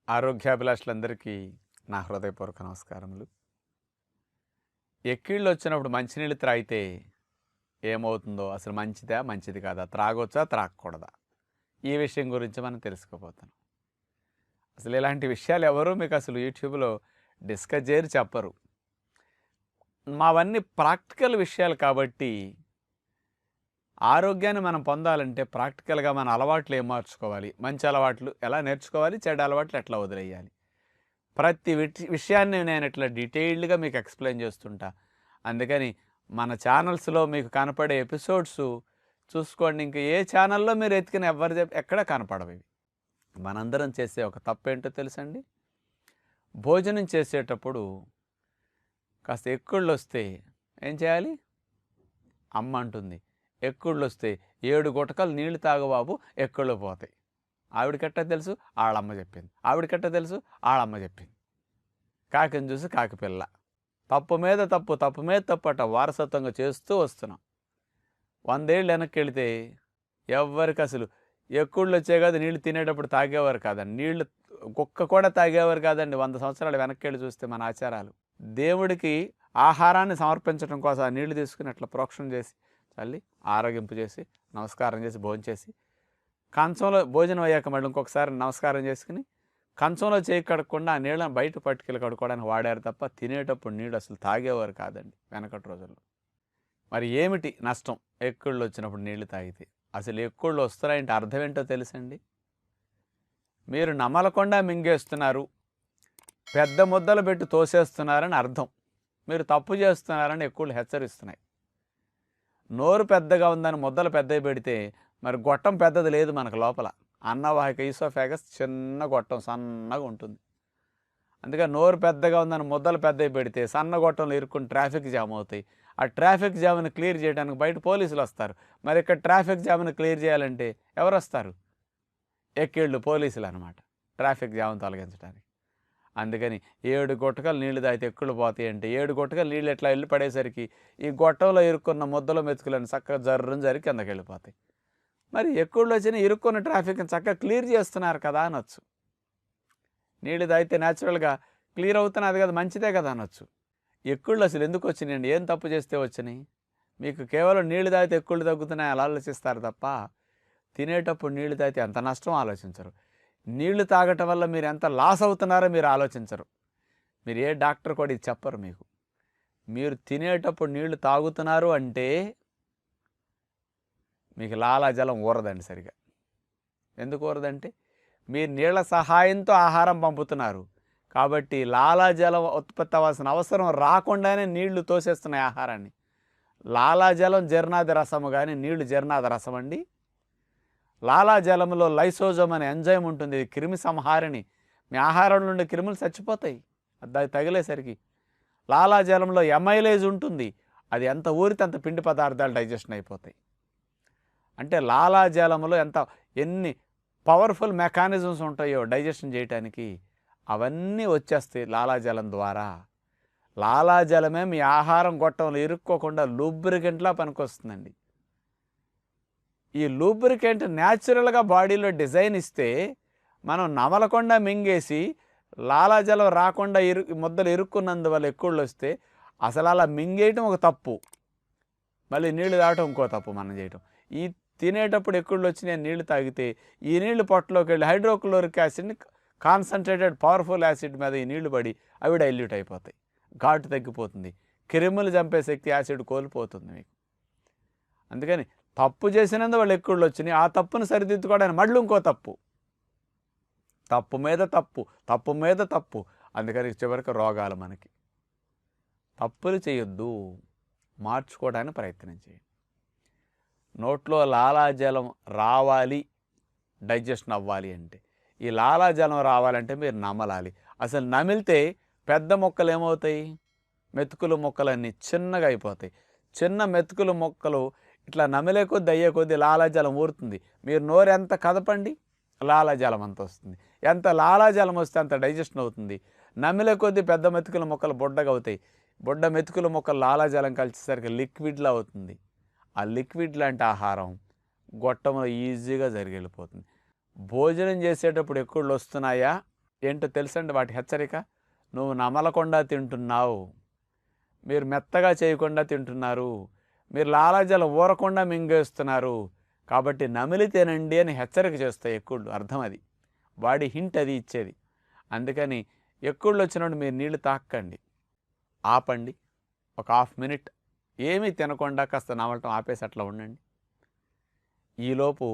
ఆరోగ్యాభిలాషులందరికీ నా హృదయపూర్వక నమస్కారములు. ఎక్కిళ్ళు వచ్చినప్పుడు మంచినీళ్ళు త్రాగితే ఏమవుతుందో, అసలు మంచిదా మంచిది కాదా, త్రాగొచ్చా త్రాగకూడదా, ఈ విషయం గురించి మనం తెలుసుకోబోతున్నాం. అసలు ఇలాంటి విషయాలు ఎవరు మీకు అసలు యూట్యూబ్లో డిస్కస్ చేయరు, చెప్పరు. మావన్నీ ప్రాక్టికల్ విషయాలు కాబట్టి ఆరోగ్యాన్ని మనం పొందాలంటే ప్రాక్టికల్గా మన అలవాట్లు ఏం మార్చుకోవాలి, మంచి అలవాట్లు ఎలా నేర్చుకోవాలి, చెడు అలవాట్లు ఎట్లా వదిలేయాలి, ప్రతి విషయాన్ని నేను ఇట్లా డీటెయిల్డ్గా మీకు ఎక్స్ప్లెయిన్ చేస్తుంటా. అందుకని మన ఛానల్స్లో మీకు కనపడే ఎపిసోడ్స్ చూసుకోండి. ఇంక ఏ ఛానల్లో మీరు ఎత్తికిన ఎక్కడ కనపడవు. మనందరం చేసే ఒక తప్పు ఏంటో తెలుసండి, భోజనం చేసేటప్పుడు కాస్త ఎక్కుళ్ళు వస్తే ఏం చేయాలి? అమ్మ అంటుంది, ఎక్కుళ్ళు వస్తే 7 గుటకలు నీళ్లు తాగు బాబు, ఎక్కుళ్ళు పోతాయి. ఆవిడకట్ట తెలుసు, ఆళ్ళమ్మ చెప్పింది. ఆవిడకట్ట తెలుసు, ఆళ్ళమ్మ చెప్పింది. కాకిని చూసి కాకి పిల్ల. తప్పు మీద తప్పు, తప్పు మీద తప్పు అట వారసత్వంగా చేస్తూ వస్తున్నాం. 100 ఏళ్ళు వెనక్కి వెళితే ఎవరికి అసలు ఎక్కుళ్ళు వచ్చే కాదు, నీళ్లు తినేటప్పుడు తాగేవారు కాదండి, నీళ్లు కుక్క కూడా తాగేవారు కాదండి. 100 సంవత్సరాలు వెనక్కి వెళ్ళి చూస్తే మన ఆచారాలు, దేవుడికి ఆహారాన్ని సమర్పించడం కోసం ఆ నీళ్లు తీసుకుని అట్లా ప్రోక్షణ చేసి చల్లి ఆరోగింపు చేసి నమస్కారం చేసి భోజనం చేసి, కంచంలో భోజనం అయ్యాక మళ్ళీ ఇంకొకసారి నమస్కారం చేసుకుని కంచంలో చేయి కడగకుండా ఆ నీళ్ళని బయట పట్టుకెళ్ళి కడుక్కోవడానికి వాడారు తప్ప తినేటప్పుడు నీళ్ళు అసలు తాగేవారు కాదండి వెనకటి రోజుల్లో. మరి ఏమిటి నష్టం ఎక్కుళ్ళు వచ్చినప్పుడు నీళ్లు తాగితే? అసలు ఎక్కుళ్ళు వస్తున్నాయంటే అర్థం ఏంటో తెలుసండి. మీరు నమలకుండా మింగేస్తున్నారు, పెద్ద ముద్దలు పెట్టి తోసేస్తున్నారని అర్థం. మీరు తప్పు చేస్తున్నారని ఎక్కుళ్ళు హెచ్చరిస్తున్నాయి. నోరు పెద్దగా ఉందని ముద్దలు పెద్దవి పెడితే మరి గొట్టం పెద్దది లేదు మనకు లోపల. అన్నవాహిక ఈసోఫాగస్ చిన్న గొట్టం సన్నగా ఉంటుంది. అందుకని నోరు పెద్దగా ఉందని ముద్దలు పెద్దవి పెడితే సన్న గొట్టంలో ఇరుక్కుని ట్రాఫిక్ జామ్ అవుతాయి. ఆ ట్రాఫిక్ జామ్ని క్లియర్ చేయడానికి బయట పోలీసులు వస్తారు. మరి ఇక్కడ ట్రాఫిక్ జామ్ని క్లియర్ చేయాలంటే ఎవరు వస్తారు? ఎక్కిళ్ళు పోలీసులు అనమాట, ట్రాఫిక్ జామ్ తొలగించడానికి. అందుకని 7 గుటకలు నీళ్లు తాగితే ఎక్కుళ్ళు పోతాయి అంటే 7 గుటకలు నీళ్ళు ఎట్లా వెళ్ళి పడేసరికి ఈ గొట్టంలో ఇరుక్కున్న ముద్దలు మెతుకులను చక్కగా జర్రం జరి కిందకి వెళ్ళిపోతాయి. మరి ఎక్కుళ్ళు వచ్చిన ఇరుక్కున్న ట్రాఫిక్ని చక్కగా క్లియర్ చేస్తున్నారు కదా అనొచ్చు. నీళ్ళు తాగితే న్యాచురల్గా క్లియర్ అవుతున్నది కదా, మంచిదే కదా అనొచ్చు. ఎక్కుళ్ళు అసలు ఎందుకు వచ్చినాయండి? ఏం తప్పు చేస్తే వచ్చినాయి? మీకు కేవలం నీళ్లు తాగితే ఎక్కుళ్ళు తగ్గుతున్నాయి అలా ఆలోచిస్తారు తప్ప తినేటప్పుడు నీళ్లు తాగితే ఎంత నష్టం ఆలోచించరు. నీళ్లు తాగటం వల్ల మీరు ఎంత లాస్ అవుతున్నారో మీరు ఆలోచించరు. మీరు ఏ డాక్టర్ కూడా ఇది చెప్పరు మీకు. మీరు తినేటప్పుడు నీళ్లు తాగుతున్నారు అంటే మీకు లాలాజలం ఊరదండి సరిగా. ఎందుకు ఊరదంటే మీరు నీళ్ల సహాయంతో ఆహారం పంపుతున్నారు కాబట్టి లాలాజలం ఉత్పత్తి అవ్వాల్సిన అవసరం రాకుండానే నీళ్లు తోసేస్తున్నాయి ఆహారాన్ని. లాలాజలం జీర్ణాది రసము కానీ నీళ్లు జీర్ణాది రసం అండి. లాలాజలంలో లైసోజోమ్ అనే ఎంజైమ్ ఉంటుంది, ఇది క్రిమి సంహారిణి. మీ ఆహారం నుండి క్రిములు చచ్చిపోతాయి అది తగిలేసరికి. లాలాజలంలో ఎమైలేజ్ ఉంటుంది, అది ఎంత ఊరితే అంత పిండి పదార్థాలు డైజెషన్ అయిపోతాయి. అంటే లాలాజలంలో ఎన్ని పవర్ఫుల్ మెకానిజమ్స్ ఉంటాయో డైజెషన్ చేయటానికి, అవన్నీ వచ్చేస్తాయి లాలాజలం ద్వారా. లాలాజలమే మీ ఆహారం గొట్టంలో ఇరుక్కోకుండా లూబ్రికెంట్లా పనికొస్తుందండి. ఈ లూబ్రికెంట్ న్యాచురల్గా బాడీలో డిజైన్ ఇస్తే మనం నమలకుండా మింగేసి లాలాజలం రాకుండా ముద్దలు ఇరుక్కున్నందువల్ల ఎక్కుళ్ళు వస్తే అసలు అలా మింగేయటం ఒక తప్పు, మళ్ళీ నీళ్లు తాగటం ఇంకో తప్పు మనం చేయటం. ఈ తినేటప్పుడు ఎక్కుళ్ళు వచ్చినాయి నీళ్లు తాగితే ఈ నీళ్లు పొట్టలోకి వెళ్ళి హైడ్రోక్లోరిక్ యాసిడ్ని కాన్సన్ట్రేటెడ్ పవర్ఫుల్ యాసిడ్ మీద ఈ నీళ్లు పడి అవి డైల్యూట్ అయిపోతాయి, ఘాటు తగ్గిపోతుంది, క్రిములు చంపే శక్తి యాసిడ్ కోల్పోతుంది మీకు. అందుకని తప్పు చేసినందు వాళ్ళు ఎక్కుళ్ళు వచ్చినాయి, ఆ తప్పును సరిదిద్దుకోవడానికి మళ్ళీ ఇంకో తప్పు, తప్పు మీద తప్పు, తప్పు మీద తప్పు. అందుకని చివరికి రోగాలు మనకి. తప్పులు చేయొద్దు, మార్చుకోవడానికి ప్రయత్నం చేయండి. నోట్లో లాలాజలం రావాలి, డైజెషన్ అవ్వాలి అంటే, ఈ లాలాజలం రావాలంటే మీరు నమలాలి. అసలు నమిలితే పెద్ద మొక్కలు ఏమవుతాయి? మెతుకులు మొక్కలన్నీ చిన్నగా అయిపోతాయి. చిన్న మెతుకులు మొక్కలు ఇట్లా నమిలే కొద్ది అయ్యే కొద్ది లాలాజలం ఊరుతుంది. మీరు నోరు ఎంత కదపండి లాలాజలం అంత వస్తుంది. ఎంత లాలాజలం వస్తే అంత డైజెషన్ అవుతుంది. నమిలే కొద్ది పెద్ద మెతుకుల మొక్కలు బొడ్డగా అవుతాయి. బొడ్డ మెతుకుల మొక్కలు లాలాజలం కలిసేసరికి లిక్విడ్లా అవుతుంది. ఆ లిక్విడ్ లాంటి ఆహారం గొట్టంలో ఈజీగా జరిగి వెళ్ళిపోతుంది. భోజనం చేసేటప్పుడు ఎక్కుళ్ళు వస్తున్నాయా? ఏంటో తెలుసండి వాటి హెచ్చరిక? నువ్వు నమలకుండా తింటున్నావు, మీరు మెత్తగా చేయకుండా తింటున్నారు, మీరు లాలాజలం ఊరకుండా మింగేస్తున్నారు, కాబట్టి నమిలి తినండి అని హెచ్చరిక చేస్తాయి ఎక్కుళ్ళు. అర్థం అది, వాడి హింట్ అది ఇచ్చేది. అందుకని ఎక్కుళ్ళు వచ్చినప్పుడు మీరు నీళ్లు తాకండి, ఆపండి, ఒక హాఫ్ మినిట్ ఏమీ తినకుండా కాస్త నమలటం ఆపేసి అట్లా ఉండండి. ఈలోపు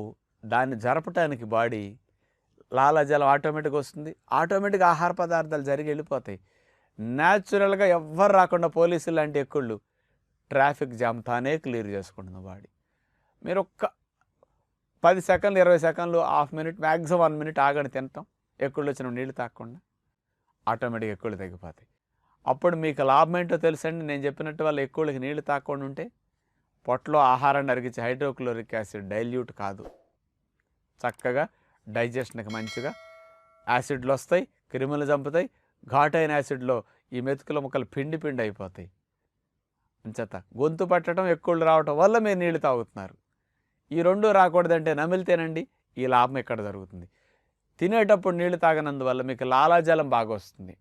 దాన్ని జరపటానికి బాడీ లాలాజలం ఆటోమేటిక్గా వస్తుంది, ఆటోమేటిక్గా ఆహార పదార్థాలు జరిగి వెళ్ళిపోతాయి. న్యాచురల్గా ఎవ్వరు రాకుండా పోలీసులు లాంటి ఎక్కుళ్ళు ట్రాఫిక్ జామ్ తానే క్లియర్ చేసుకుంటుంది బాడీ. మీరు ఒక్క 10 సెకండ్లు 20 సెకండ్లు హాఫ్ మినిట్ మ్యాక్సిమం 1 మినిట్ ఆగండి తినటం, ఎక్కుళ్ళు వచ్చిన నీళ్ళు తాగకుండా, ఆటోమేటిక్గా ఎక్కుళ్ళు తగ్గిపోతాయి. అప్పుడు మీకు లాభం ఏంటో తెలుసండి. నేను చెప్పినట్టు వాళ్ళు ఎక్కుళ్ళకి నీళ్లు తాగకుండా ఉంటే పొట్టలో ఆహారాన్ని అరిగించే హైడ్రోక్లోరిక్ యాసిడ్ డైల్యూట్ కాదు, చక్కగా డైజెషన్కి మంచిగా యాసిడ్లు వస్తాయి, క్రిములు చంపుతాయి. ఘాటైన యాసిడ్లో ఈ మెతుకుల ముక్కలు పిండి పిండి అయిపోతాయి. అంచేత గొంతు పట్టడం ఎక్కుళ్ళు రావటం వల్ల మీరు నీళ్లు తాగుతున్నారు. ఈ రెండు రాకూడదంటే నమిలి తినండి, ఈ లాభం ఎక్కడ జరుగుతుంది. తినేటప్పుడు నీళ్లు తాగనందువల్ల మీకు లాలాజలం బాగా వస్తుంది.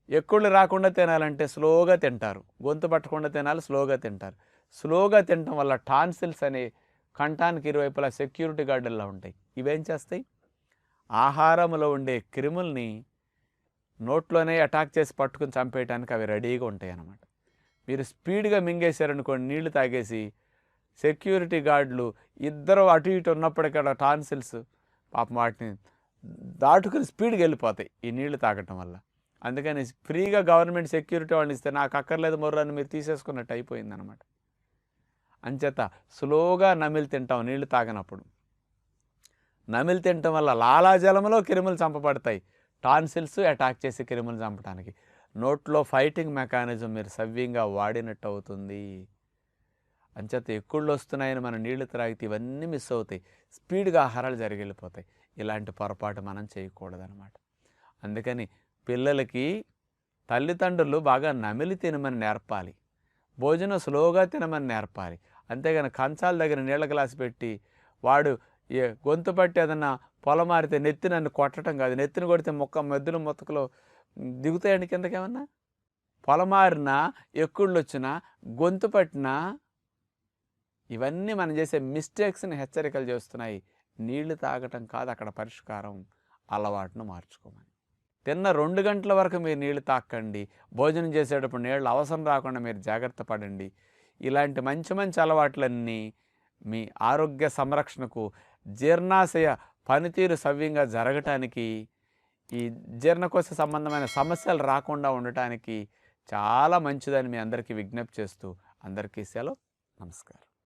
ఎక్కుళ్ళు రాకుండా తినాలంటే స్లోగా తింటారు, గొంతు పట్టకుండా తినాలి, స్లోగా తింటారు. స్లోగా తినటం వల్ల టాన్సిల్స్ అనే కంఠానికి ఇరువైపులా సెక్యూరిటీ గార్డుల్లో ఉంటాయి. ఇవేం చేస్తాయి? ఆహారంలో ఉండే క్రిముల్ని నోట్లోనే అటాక్ చేసి పట్టుకుని చంపేయడానికి అవి రెడీగా ఉంటాయి అన్నమాట. మీరు స్పీడ్గా మింగేశారనుకోండి, నీళ్లు తాగేసి సెక్యూరిటీ గార్డులు ఇద్దరు అటు ఇటు ఉన్నప్పటికీ టాన్సిల్స్ పాపం వాటిని దాటుకుని స్పీడ్గా వెళ్ళిపోతాయి ఈ నీళ్లు తాగటం వల్ల. అందుకని ఫ్రీగా గవర్నమెంట్ సెక్యూరిటీ వాళ్ళని ఇస్తే నాకు అక్కర్లేదు మొర్రని మీరు తీసేసుకున్నట్టు అయిపోయిందనమాట. అంచేత స్లోగా నమిలి తింటాం నీళ్లు తాగనప్పుడు. నమిలి తినటం వల్ల లాలాజలంలో క్రిములు చంపబడతాయి, టాన్సిల్స్ అటాక్ చేసి క్రిములు చంపడానికి. నోట్లో ఫైటింగ్ మెకానిజం మీరు సవ్యంగా వాడినట్టు అవుతుంది. అంచేత ఎక్కుళ్ళు వస్తున్నాయని మనం నీళ్లు త్రాగితే ఇవన్నీ మిస్ అవుతాయి, స్పీడ్గా ఆహారాలు జరిగి వెళ్ళిపోతాయి. ఇలాంటి పొరపాటు మనం చేయకూడదనమాట. అందుకని పిల్లలకి తల్లిదండ్రులు బాగా నమిలి తినమని నేర్పాలి, భోజనం స్లోగా తినమని నేర్పాలి. అంతేగాని కంచాల దగ్గర నీళ్ళ గ్లాసు పెట్టి వాడు గొంతు పట్టి ఏదన్నా పొలమారితే నెత్తి నన్ను కొట్టడం కాదు, నెత్తిని కొడితే మెద్దులు మొత్తకులో దిగుతాయండి కిందకేమన్నా. పొలమారినా, ఎక్కుళ్ళు వచ్చినా, గొంతు పట్టినా ఇవన్నీ మనం చేసే మిస్టేక్స్ని హెచ్చరికలు చేస్తున్నాయి. నీళ్లు తాగటం కాదు అక్కడ పరిష్కారం, అలవాటును మార్చుకోమని. తిన్న 2 గంటల వరకు మీరు నీళ్లు తాకండి, భోజనం చేసేటప్పుడు నీళ్ళు అవసరం రాకుండా మీరు జాగ్రత్త పడండి. ఇలాంటి మంచి మంచి అలవాట్లన్నీ మీ ఆరోగ్య సంరక్షణకు, జీర్ణాశయ పనితీరు సవ్యంగా జరగటానికి, ఈ జీర్ణకోశ సంబంధమైన సమస్యలు రాకుండా ఉండటానికి చాలా మంచిదని మీ అందరికీ విజ్ఞప్తి చేస్తూ అందరికీ సెలవు. నమస్కారం.